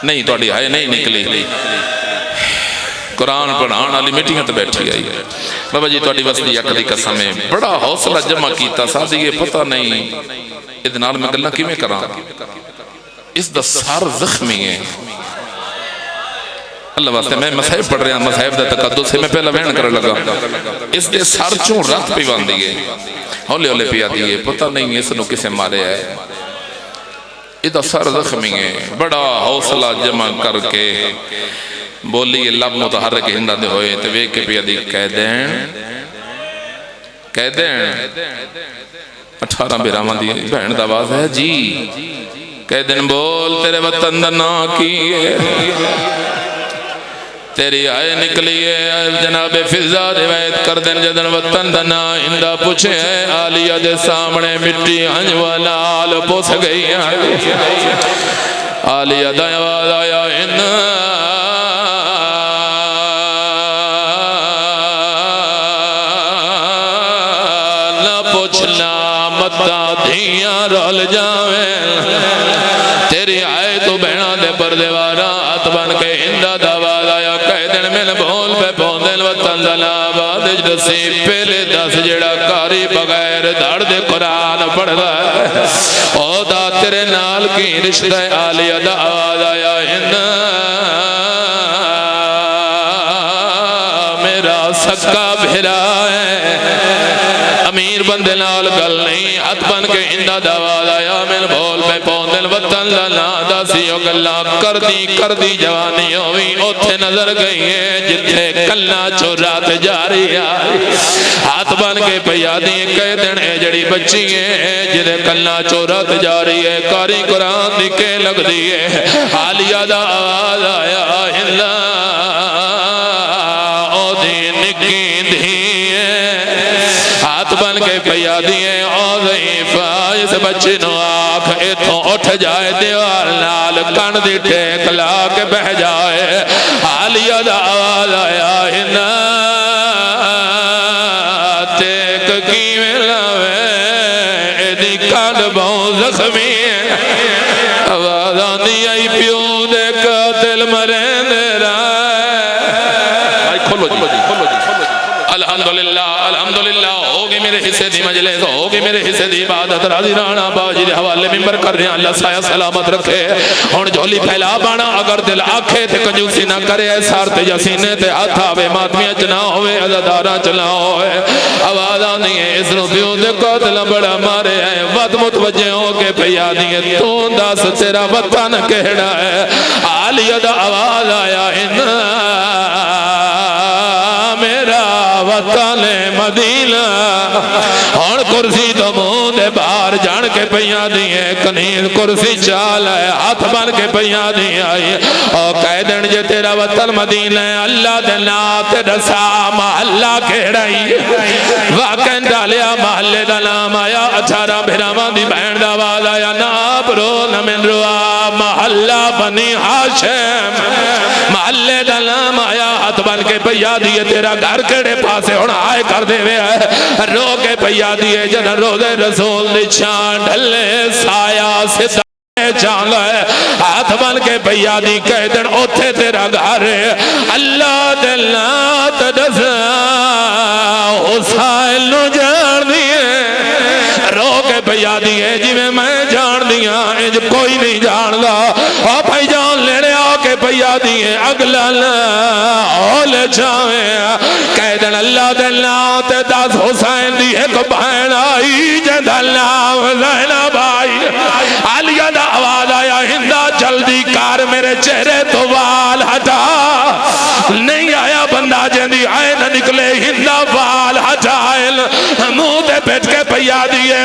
نہیں تھوڑی ہائے نہیں نکلی قرآن پڑھان والی میٹنگ تے بیٹھی آئی ہے بابا جی تھوڑی وسطی اک دی قسم ہے بڑا حوصلہ جمع کیتا سادی یہ پتہ نہیں ادنال میں گلہ کیویں کراں اس دا سار زخمی ہے اللہ واسطے میں مسائب پڑھ رہا مسائب دا تقدس سے میں پہلا وین کر لگا اس دے سار چوں رات پہ باندھ دیئے ہولے ہولے پیا دیئے پتہ نہیں اس نو کسے مارے ہے ادھا سر زخمی ہے بڑا حوصلہ جمع کر کے بولی لب متحرک ہندہ دے ہوئے تو ویک کے پیا دی کہہ دیں 18 بیرامان دی بہن دواز ہے جی کہہ دیں بول تیرے وطن دنا کیے تیری آئے نکلیے جناب فضا روایت کر دیں جدن وطن دنا ہندہ پوچھے آلیہ دے سامنے مٹی ہنج والا آل پوس گئی آلیہ دائیں آواز آیا ہندہ دھیاں رول جاویں تیری آئے تو بہنا دے پر دیوارا ہاتھ بن کے ہندہ دواز آیا کہہ دن میں بھول پہ پوندن وطن دلابا دج نصیب پہلے 10 جڑا کاری بغیر دھڑ دے قرآن پڑھ رہا ہے او دا تیرے نال کی رشتہ آلیہ دا آواز آیا ہندہ میرا سکا بھرا ہے امیر بندے نال گل نہیں ہاتھ بن کے ہندہ دواز آیا میں بھول پہ پوندن وطن لالا دا سیو گلہ کر دی جوانی ہوئی اوتھے نظر گئی ہے جتھے کلنا چورات جاری ہے ہاتھ بن کے پیادی کہہ دن اے جڑی بچی ہے جدھے کلنا چورات جاری ہے کاری قرآن دکھے لگ دیئے حالیہ دا آواز آیا ہندہ او دی نکی دھیئے ہاتھ بن کے پیا دیئے او ضعیفہ اس بچے نو آنکھ اتھوں اٹھ جائے دیوار نال کن دی ٹیک لا کے بہ جائے حالیہ دا آواز آیا ہندہ ٹیک کی ملاوے ایدی کن بہت زخمی ہے آواز آندی آئی پیو دے قاتل مرین دے رائے کھولو جی الحمدللہ ہوگی میرے حصے دی مجلس ہوگی میرے حصے دی عبادت راضی رانا باجی دے حوالے ممبر کر رہے ہیں اللہ سایہ سلامت رکھے ہون جھولی پھیلا بانا اگر دل آنکھے تھے کنجوسی نہ کرے سار تے جسینے تے ہاتھا بے ماتمیاں چنا ہوئے عزدارہ چنا ہوئے آواز آنی ہے اس روپیوں دے قاتل بڑا مارے ہیں وقت متوجہ ہو کے پیا دیئے تو داس تیرا وطن کہڑا ہے آلیہ دا آواز آیا میرا وطن مدینہ اور کرسی تو منہ دے باہر جان کے پیاں دیئے کنیز کرسی چال ہے ہاتھ بن کے پیاں دیئے آئیے اور کہہ دن جے تیرا وطن مدینہ ہے اللہ دے نات رسا محلہ کہڑائی واقع ڈالیا محلے دا نام آیا 18 بھرامان دی بہن دا آواز آیا ناب رو نمن روا محلہ بنی ہاشم محلے دا نام آیا ہاتھ بن کے پیا دیئے تیرا گھر کڑے پاسے ہونا آئے کر دے وے رو کے پیا دیئے جنہ روزے رسول نشان ڈھلے سایہ ستارے چانگ ہے ہاتھ بن کے پیا دی کہہ دن اوتھے تیرا گھر اللہ دلات دسا حسائل نو جان دیئے رو کے پیا دیئے جی میں جان دیا انج کوئی نہیں جان دا اور بھائی جان لینے آ کے پیا دیئے اگلا اولے چاہیں کہہ دن اللہ دلات دس حسین دی ایک بہن آئی جد اللہ زینہ بائی علیہ دا آواز آیا ہندہ جلدی کار میرے چہرے تو وال ہٹا نہیں آیا بندہ جندی آئے نہ نکلے ہندہ وال ہٹائل منہ دے بیٹھ کے پیا دیئے